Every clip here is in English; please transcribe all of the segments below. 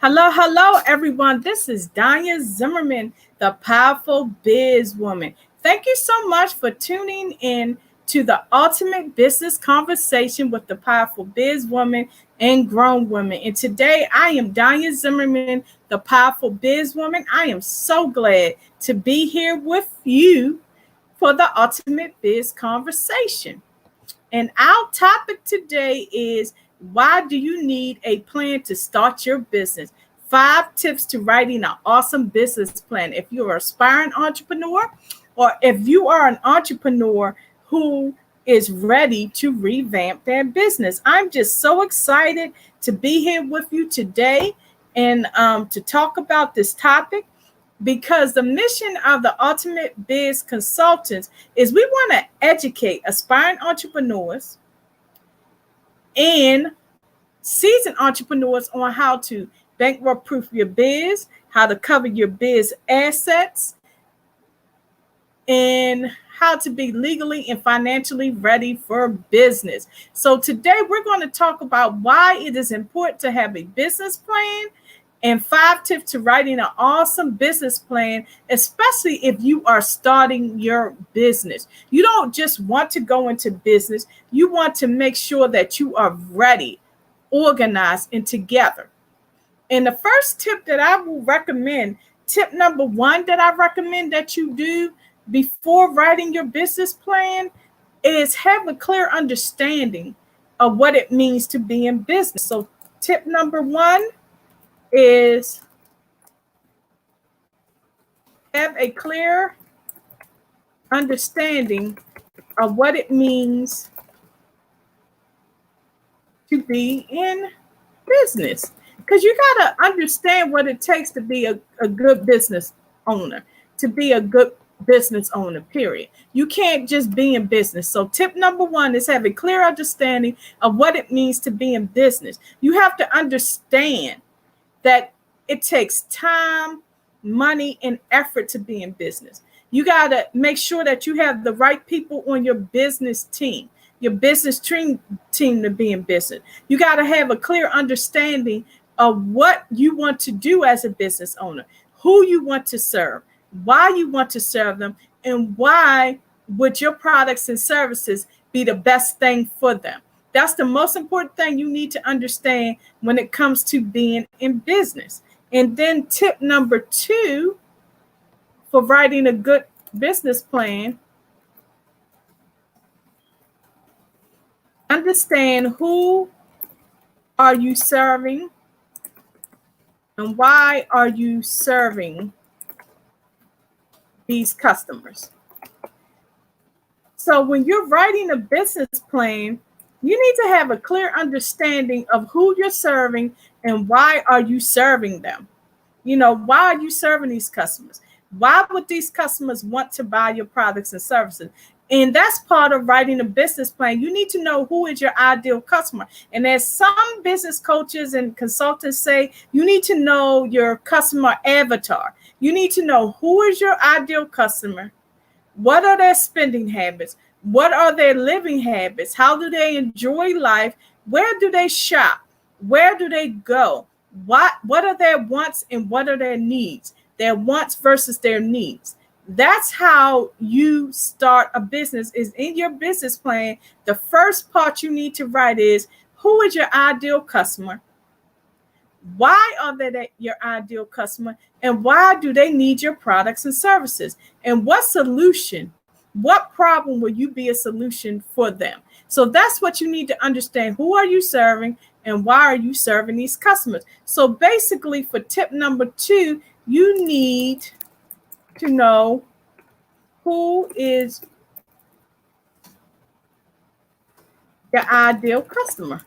Hello, hello, everyone. This is Danya Zimmerman, the powerful biz woman. Thank you so much for tuning in to the ultimate business conversation with the powerful biz woman and grown women. And today I am Danya Zimmerman, the powerful biz woman. I am so glad to be here with you for the ultimate biz conversation. And our topic today is, why do you need a plan to start your business? 5 tips to writing an awesome business plan. If you're an aspiring entrepreneur, or if you are an entrepreneur who is ready to revamp their business. I'm just so excited to be here with you today and to talk about this topic, because the mission of the Ultimate Biz Consultants is we want to educate aspiring entrepreneurs and seasoned entrepreneurs on how to bankrupt proof your biz, how to cover your biz assets, and how to be legally and financially ready for business. So today we're going to talk about why it is important to have a business plan and 5 tips to writing an awesome business plan, especially if you are starting your business. You don't just want to go into business. You want to make sure that you are ready, organized, and together. And the first tip that I will recommend, tip number 1 that I recommend that you do before writing your business plan, is have a clear understanding of what it means to be in business. So tip number 1 is have a clear understanding of what it means to be in business. Because you got to understand what it takes to be a good business owner, to be a good business owner, period. You can't just be in business. So tip number 1 is have a clear understanding of what it means to be in business. You have to understand that it takes time, money, and effort to be in business. You got to make sure that you have the right people on your business team, your business team to be in business. You got to have a clear understanding of what you want to do as a business owner, who you want to serve, why you want to serve them, and why would your products and services be the best thing for them. That's the most important thing you need to understand when it comes to being in business. And then tip number 2 for writing a good business plan, understand who are you serving and why are you serving these customers. So when you're writing a business plan, you need to have a clear understanding of who you're serving and why are you serving them. Why are you serving these customers? Why would these customers want to buy your products and services? And that's part of writing a business plan. You need to know who is your ideal customer. And as some business coaches and consultants say, you need to know your customer avatar. You need to know who is your ideal customer. What are their spending habits? What are their living habits? How do they enjoy life? Where do they shop? Where do they go? What are their wants and what are their needs? Their wants versus their needs. That's how you start a business, is in your business plan. The first part you need to write is, who is your ideal customer? Why are they your ideal customer? And why do they need your products and services? And what solution, what problem will you be a solution for them? So that's what you need to understand. Who are you serving and why are you serving these customers? So basically for tip number 2, you need to know who is your ideal customer.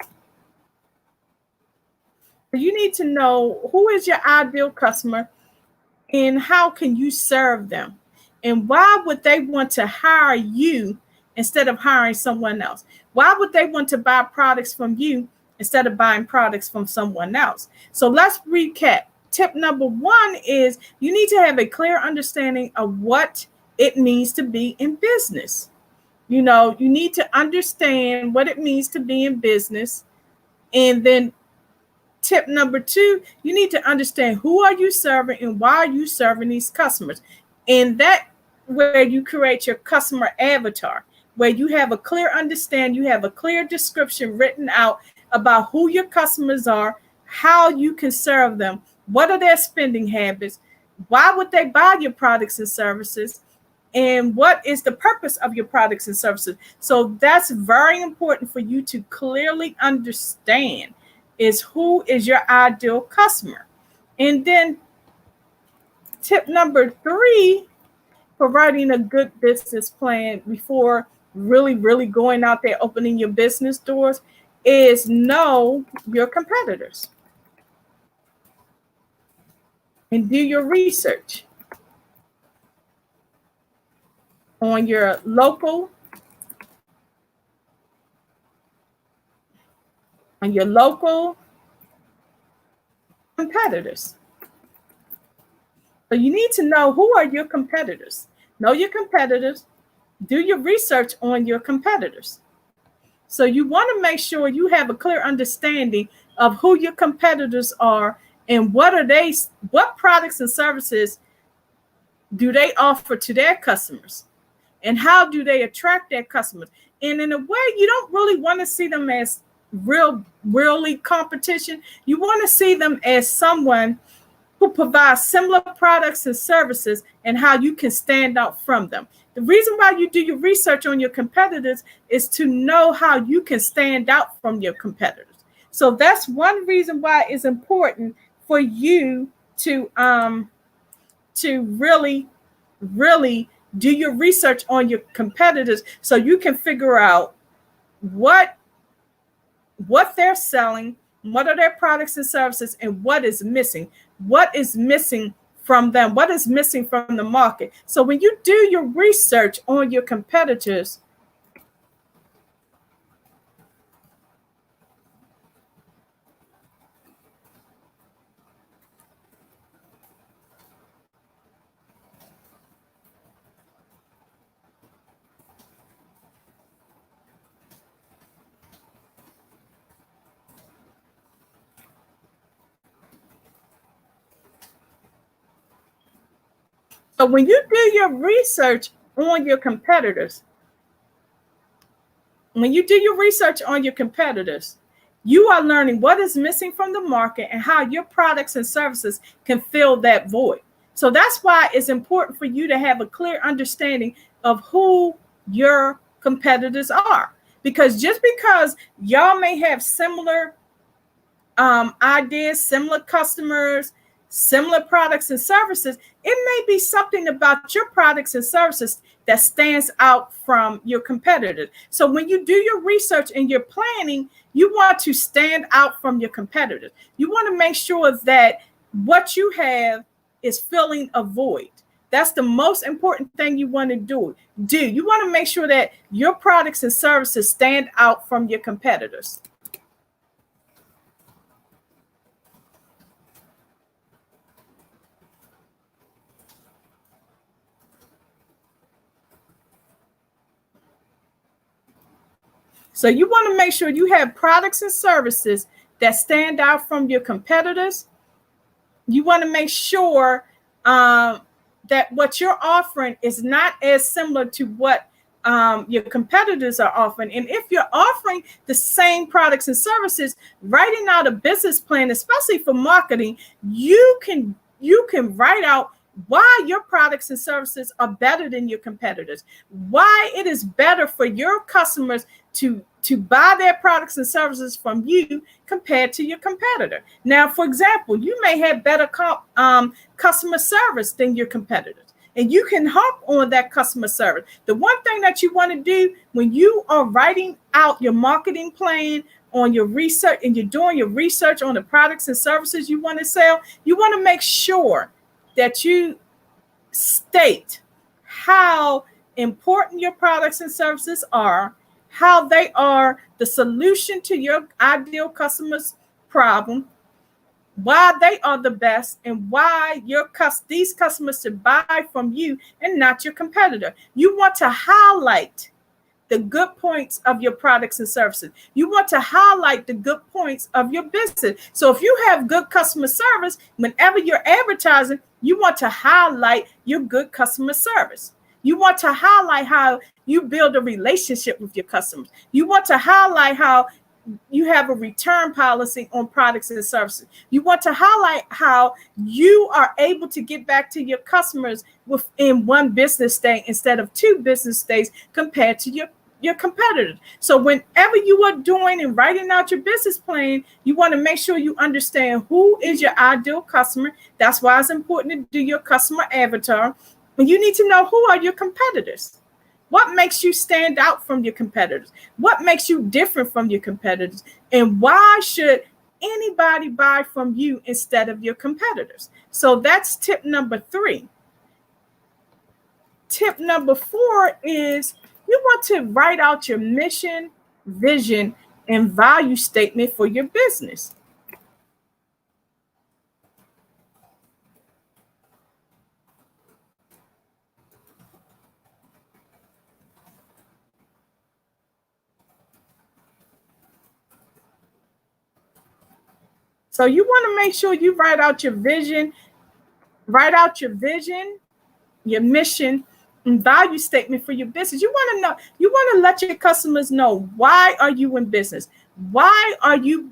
You need to know who is your ideal customer and how can you serve them, and why would they want to hire you instead of hiring someone else? Why would they want to buy products from you instead of buying products from someone else? So let's recap. Tip number 1 is you need to have a clear understanding of what it means to be in business. You need to understand what it means to be in business, and then Tip number 2, you need to understand who are you serving and why are you serving these customers. And that where you create your customer avatar, where you have a clear understanding, you have a clear description written out about who your customers are, how you can serve them, what are their spending habits, why would they buy your products and services, and what is the purpose of your products and services. So that's very important for you to clearly understand, is who is your ideal customer. And then tip number 3 for writing a good business plan before really going out there opening your business doors is know your competitors and do your research on your local competitors. So you need to know who are your competitors. Know your competitors. Do your research on your competitors. So you want to make sure you have a clear understanding of who your competitors are and what products and services do they offer to their customers, and how do they attract their customers. And in a way, you don't really want to see them as really competition. You want to see them as someone who provides similar products and services and how you can stand out from them. The reason why you do your research on your competitors is to know how you can stand out from your competitors. So that's one reason why it's important for you to really do your research on your competitors, so you can figure out what they're selling, what are their products and services, and what is missing. What is missing from them? What is missing from the market? So when you do your research on your competitors, when you do your research on your competitors, you are learning what is missing from the market and how your products and services can fill that void. So that's why it's important for you to have a clear understanding of who your competitors are. Because just because y'all may have similar ideas, similar customers, similar products and services, it may be something about your products and services that stands out from your competitors. So when you do your research and your planning, you want to stand out from your competitors. You want to make sure that what you have is filling a void. That's the most important thing you want to do. You want to make sure that your products and services stand out from your competitors. So you want to make sure you have products and services that stand out from your competitors. You want to make sure that what you're offering is not as similar to what your competitors are offering. And if you're offering the same products and services, writing out a business plan, especially for marketing, you can write out why your products and services are better than your competitors, why it is better for your customers to buy their products and services from you compared to your competitor. Now, for example, you may have better customer service than your competitors, and you can harp on that customer service. The one thing that you want to do when you are writing out your marketing plan on your research and you're doing your research on the products and services you want to sell, you want to make sure that you state how important your products and services are, how they are the solution to your ideal customer's problem, why they are the best, and why these customers should buy from you and not your competitor. You want to highlight the good points of your products and services. You want to highlight the good points of your business. So if you have good customer service, whenever you're advertising, you want to highlight your good customer service. You want to highlight how you build a relationship with your customers. You want to highlight how you have a return policy on products and services. You want to highlight how you are able to get back to your customers within one business day instead of 2 business days compared to your competitors. So whenever you are doing and writing out your business plan, you want to make sure you understand who is your ideal customer. That's why it's important to do your customer avatar. And you need to know who are your competitors. What makes you stand out from your competitors? What makes you different from your competitors? And why should anybody buy from you instead of your competitors? So that's tip number 3. Tip number 4 is you want to write out your mission, vision, and value statement for your business. So you want to make sure you write out your vision, your mission, and value statement for your business. You want to let your customers know, why are you in business? Why are you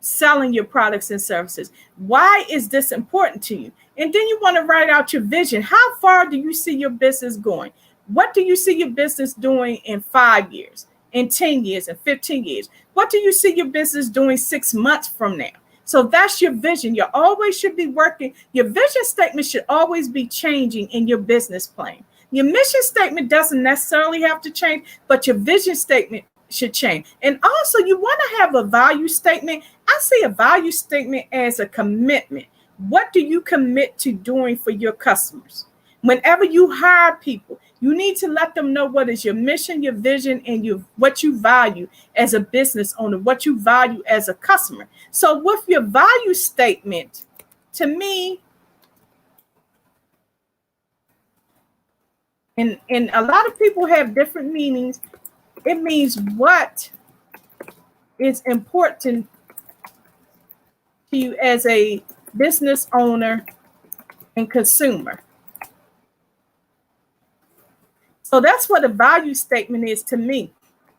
selling your products and services? Why is this important to you? And then you want to write out your vision. How far do you see your business going? What do you see your business doing in 5 years, in 10 years, and 15 years? What do you see your business doing 6 months from now? So that's your vision. You always should be working. Your vision statement should always be changing in your business plan. Your mission statement doesn't necessarily have to change, but your vision statement should change. And also, you want to have a value statement. I see a value statement as a commitment. What do you commit to doing for your customers? Whenever you hire people, you need to let them know what is your mission, your vision, and what you value as a business owner, what you value as a customer. So with your value statement, to me, and a lot of people have different meanings. It means what is important to you as a business owner and consumer. So that's what a value statement is to me.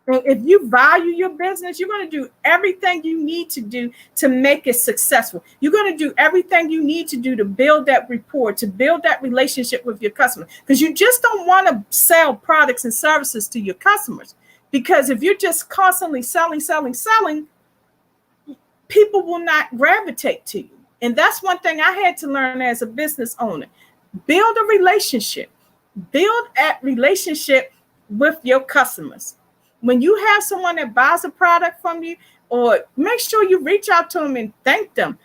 And if you value your business, you're going to do everything you need to do to make it successful. You're going to do everything you need to do to build that rapport, to build that relationship with your customer. Because you just don't want to sell products and services to your customers. Because if you're just constantly selling, people will not gravitate to you. And that's one thing I had to learn as a business owner. Build a relationship. Build a relationship with your customers. When you have someone that buys a product from you, or make sure you reach out to them and thank them,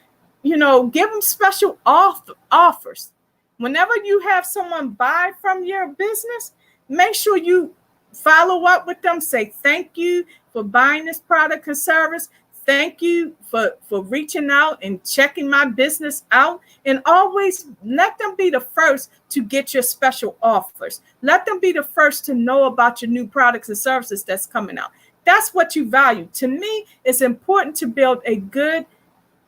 give them special offers. Whenever you have someone buy from your business, make sure you follow up with them. Say, thank you for buying this product or service. Thank you for reaching out and checking my business out. And always let them be the first to get your special offers. Let them be the first to know about your new products and services that's coming out. That's what you value. To me, it's important to build a good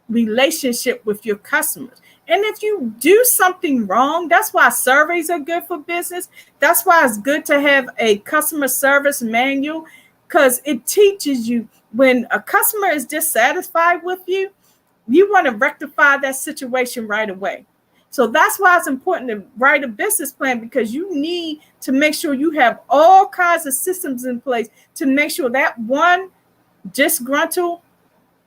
relationship with your customers. And if you do something wrong, that's why surveys are good for business. That's why it's good to have a customer service manual, because it teaches you when a customer is dissatisfied with you, you want to rectify that situation right away. So that's why it's important to write a business plan, because you need to make sure you have all kinds of systems in place to make sure that one disgruntled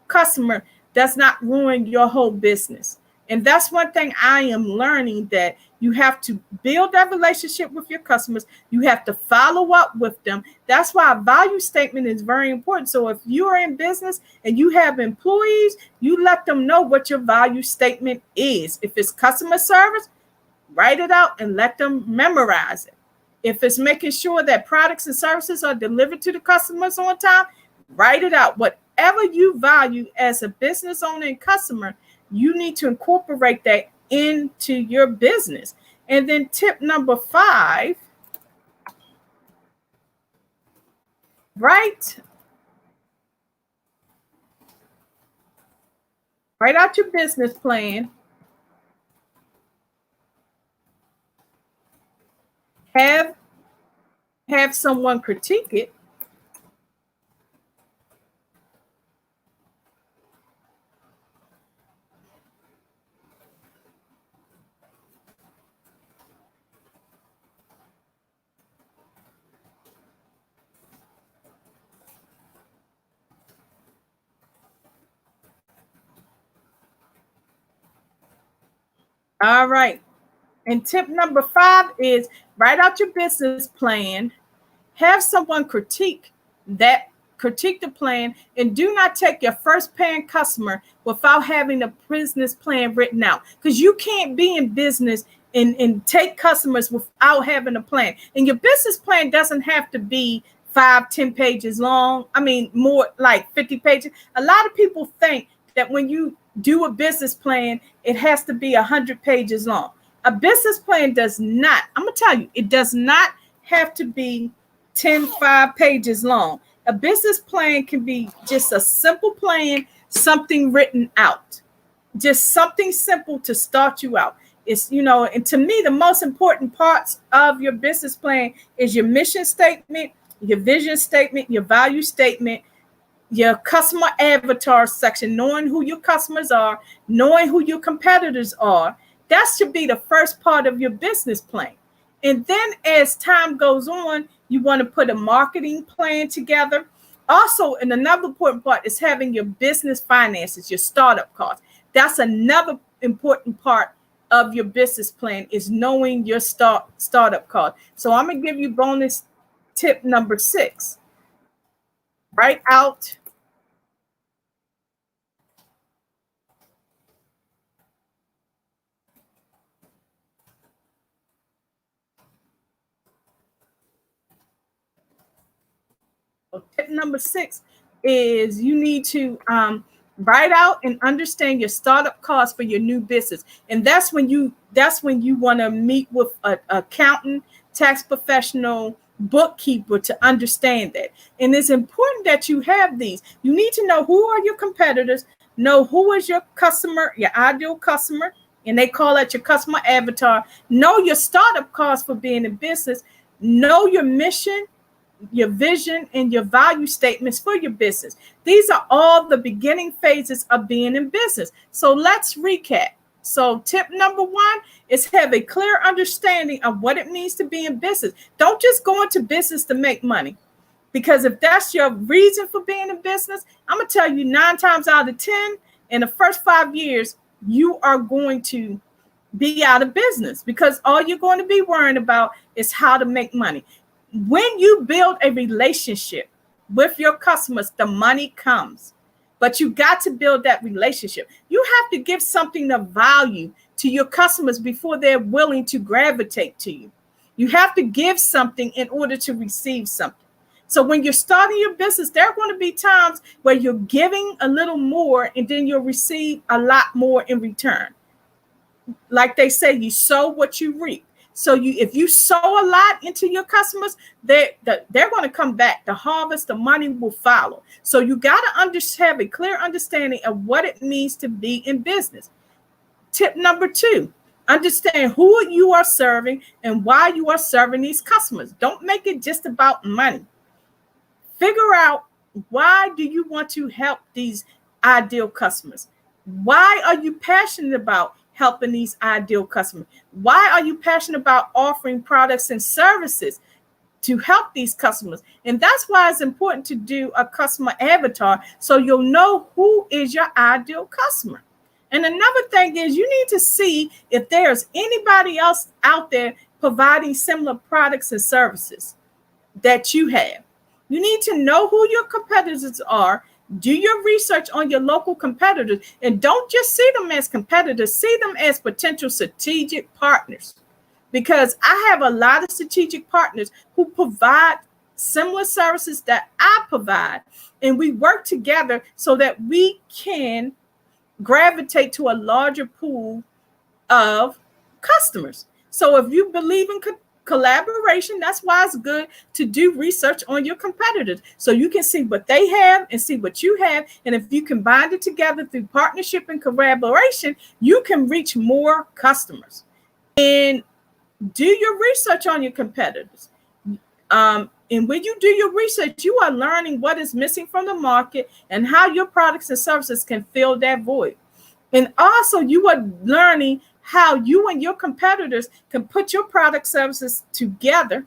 customer does not ruin your whole business. And that's one thing I am learning, that you have to build that relationship with your customers. You have to follow up with them. That's why a value statement is very important. So if you are in business and you have employees, you let them know what your value statement is. If it's customer service, write it out and let them memorize it. If it's making sure that products and services are delivered to the customers on time, write it out. Whatever you value as a business owner and customer, you need to incorporate that into your business. And then tip number 5 Write write out your business plan. Have someone critique it. All right. And tip number 5 is write out your business plan. Have someone critique the plan, and do not take your first paying customer without having a business plan written out, because you can't be in business and take customers without having a plan. And your business plan doesn't have to be 5-10 pages long. I mean, more like 50 pages. A lot of people think that when you do a business plan, it has to be 100 pages long. A business plan does not, I'm gonna tell you, it does not have to be 5 pages long. A business plan can be just a simple plan, something written out, just something simple to start you out. It's, and to me, the most important parts of your business plan is your mission statement, your vision statement, your value statement, your customer avatar section, knowing who your customers are, knowing who your competitors are. That should be the first part of your business plan. And then as time goes on, you want to put a marketing plan together. Also, and another important part is having your business finances, your startup costs. That's another important part of your business plan, is knowing your startup cost. So I'm going to give you bonus tip number 6. Write out tip number 6 is you need to write out and understand your startup costs for your new business. And that's when you want to meet with an accountant, tax professional, bookkeeper to understand that. And it's important that you have these. You need to know who are your competitors, know who is your customer, your ideal customer, and they call that your customer avatar. Know your startup costs for being in business. Know your mission, your vision, and your value statements for your business. These are all the beginning phases of being in business. So let's recap. So tip number 1 is have a clear understanding of what it means to be in business. Don't just go into business to make money, because if that's your reason for being in business, I'm going to tell you 9 times out of 10, in the first 5 years, you are going to be out of business, because all you're going to be worrying about is how to make money. When you build a relationship with your customers, the money comes, but you got to build that relationship. You have to give something of value to your customers before they're willing to gravitate to you. You have to give something in order to receive something. So when you're starting your business, there are going to be times where you're giving a little more and then you'll receive a lot more in return. Like they say, you sow what you reap. So if you sow a lot into your customers, they're going to come back. The harvest, the money will follow. So you got to have a clear understanding of what it means to be in business. Tip number 2, understand who you are serving and why you are serving these customers. Don't make it just about money. Figure out, why do you want to help these ideal customers? Why are you passionate about helping these ideal customers? Why are you passionate about offering products and services to help these customers? And that's why it's important to do a customer avatar, so you'll know who is your ideal customer. And another thing is, you need to see if there's anybody else out there providing similar products and services that you have. You need to know who your competitors are. Do your research on your local competitors, and don't just see them as competitors, see them as potential strategic partners. Because I have a lot of strategic partners who provide similar services that I provide, and we work together so that we can gravitate to a larger pool of customers. So if you believe in collaboration. That's why it's good to do research on your competitors so you can see what they have and see what you have. And if you combine it together through partnership and collaboration, you can reach more customers. And do your research on your competitors. And when you do your research, you are learning what is missing from the market and how your products and services can fill that void. And also, you are learning how you and your competitors can put your product services together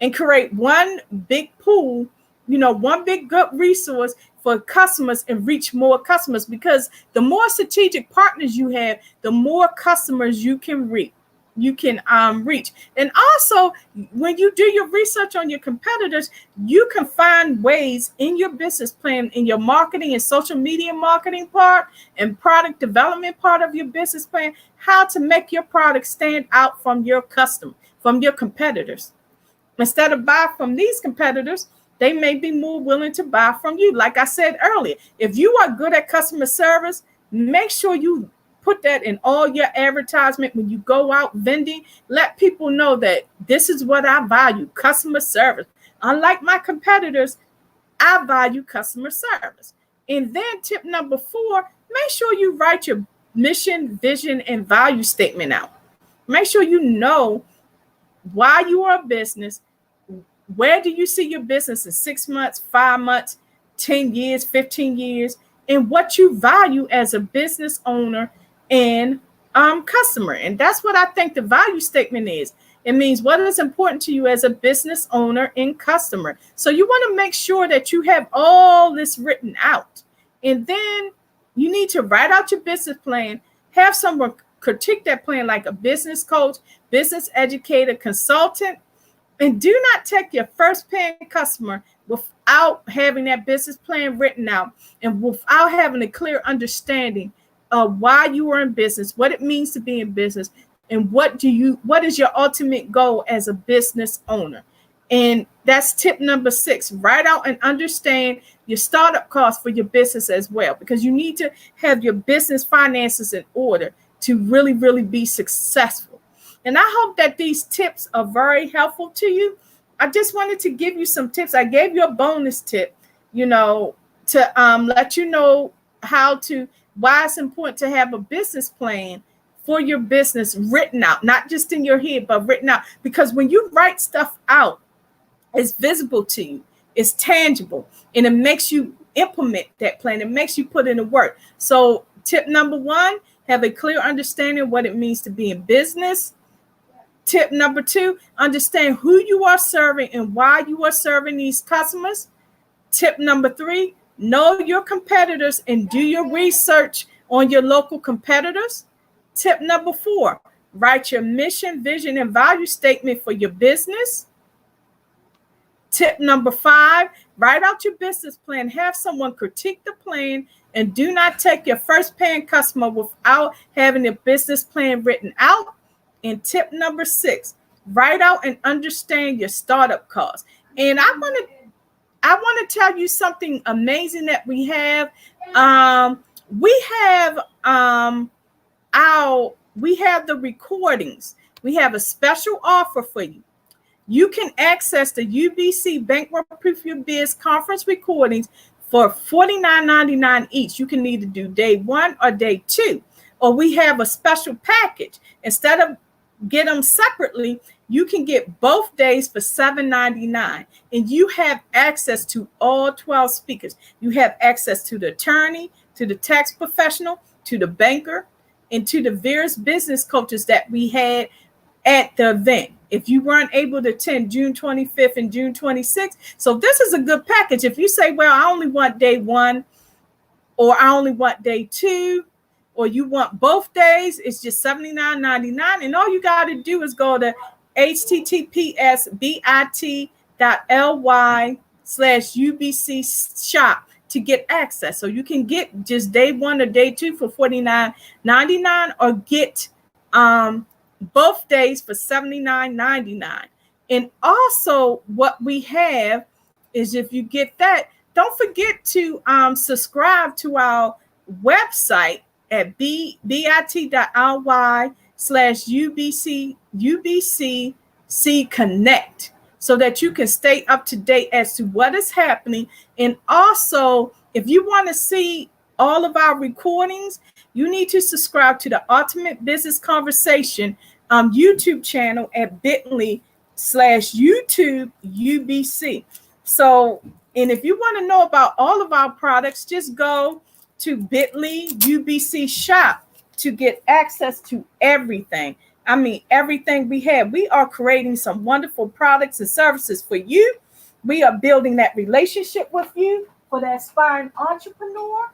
and create one big pool, one big good resource for customers and reach more customers. Because the more strategic partners you have, the more customers you can reach. And also, when you do your research on your competitors, you can find ways in your business plan, in your marketing and social media marketing part and product development part of your business plan, how to make your product stand out from your competitors. Instead of buy from these competitors, they may be more willing to buy from you. Like I said earlier, if you are good at customer service, make sure you put that in all your advertisement when you go out vending. Let people know that this is what I value, customer service. Unlike my competitors, I value customer service. And then tip number 4, make sure you write your mission, vision, and value statement out. Make sure you know why you are a business. Where do you see your business in 6 months, 5 months, 10 years, 15 years, and what you value as a business owner and customer. And that's what I think the value statement is. It means what is important to you as a business owner and customer. So you want to make sure that you have all this written out. And then you need to write out your business plan, have someone critique that plan like a business coach, business educator, consultant. And do not take your first paying customer without having that business plan written out and without having a clear understanding of why you are in business, what it means to be in business, and what is your ultimate goal as a business owner. And that's tip number 6. Write out and understand your startup costs for your business as well, because you need to have your business finances in order to really, really be successful. And I hope that these tips are very helpful to you. I just wanted to give you some tips. I gave you a bonus tip, to let you know why it's important to have a business plan for your business written out, not just in your head, but written out. Because when you write stuff out, it's visible to you, it's tangible, and it makes you implement that plan. It makes you put in the work. So tip number 1, have a clear understanding of what it means to be in business. Tip number 2, understand who you are serving and why you are serving these customers. Tip number 3, know your competitors and do your research on your local competitors. Tip number 4, write your mission, vision, and value statement for your business. Tip number 5, write out your business plan. Have someone critique the plan, and do not take your first paying customer without having a business plan written out. And tip number 6, write out and understand your startup costs. And I want to tell you something amazing that we have. We have the recordings. We have a special offer for you. You can access the UBC Bankrupt Proof Your Biz conference recordings for $49.99 each. You can either do day 1 or day 2, or we have a special package. Instead of get them separately, you can get both days for $7.99, and you have access to all 12 speakers. You have access to the attorney, to the tax professional, to the banker, and to the various business coaches that we had at the event. If you weren't able to attend June 25th and June 26th, so this is a good package. If you say, well, I only want day 1, or I only want day 2, or you want both days, it's just $79.99. And all you got to do is go to https://bit.ly/UBC shop to get access. So you can get just day 1 or day 2 for $49.99, or get both days for $79.99. And also what we have is, if you get that, don't forget to subscribe to our website at bit.ly/UBC UBC Connect, so that you can stay up to date as to what is happening. And also, if you want to see all of our recordings, you need to subscribe to the Ultimate Business Conversation YouTube channel at bit.ly/YouTube UBC. So, and if you want to know about all of our products, just go to bit.ly UBC shop to get access to everything. I mean, everything we have. We are creating some wonderful products and services for you. We are building that relationship with you for that aspiring entrepreneur.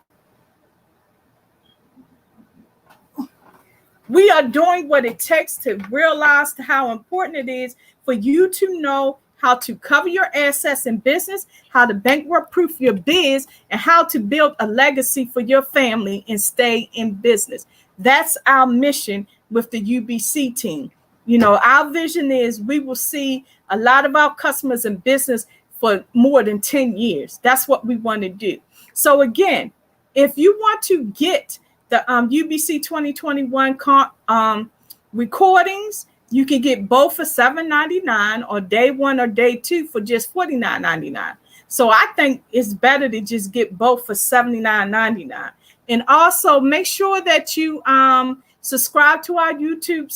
We are doing what it takes to realize how important it is for you to know how to cover your assets in business, how to bankrupt proof your biz, and how to build a legacy for your family and stay in business. That's our mission with the UBC team. You know, our vision is we will see a lot of our customers in business for more than 10 years. That's what we want to do. So again, if you want to get the UBC 2021 recordings, you can get both for $7.99 or day one or day two for just $49.99. So I think it's better to just get both for $79.99. And also make sure that you subscribe to our YouTube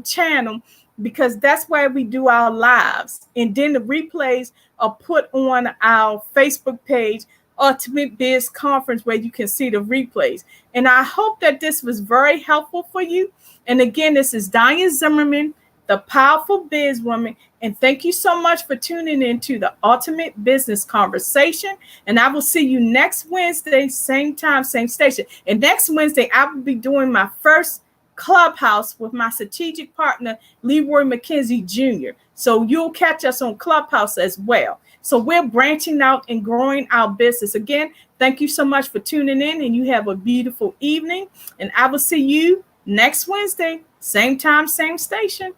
channel, because that's where we do our lives. And then the replays are put on our Facebook page, Ultimate Biz Conference, where you can see the replays. And I hope that this was very helpful for you. And again, this is Diane Zimmerman, the Powerful Biz Woman. And thank you so much for tuning into the Ultimate Business Conversation. And I will see you next Wednesday, same time, same station. And next Wednesday, I will be doing my first Clubhouse with my strategic partner, Leroy McKenzie Jr. So you'll catch us on Clubhouse as well. So we're branching out and growing our business. Again, thank you so much for tuning in, and you have a beautiful evening. And I will see you next Wednesday, same time, same station.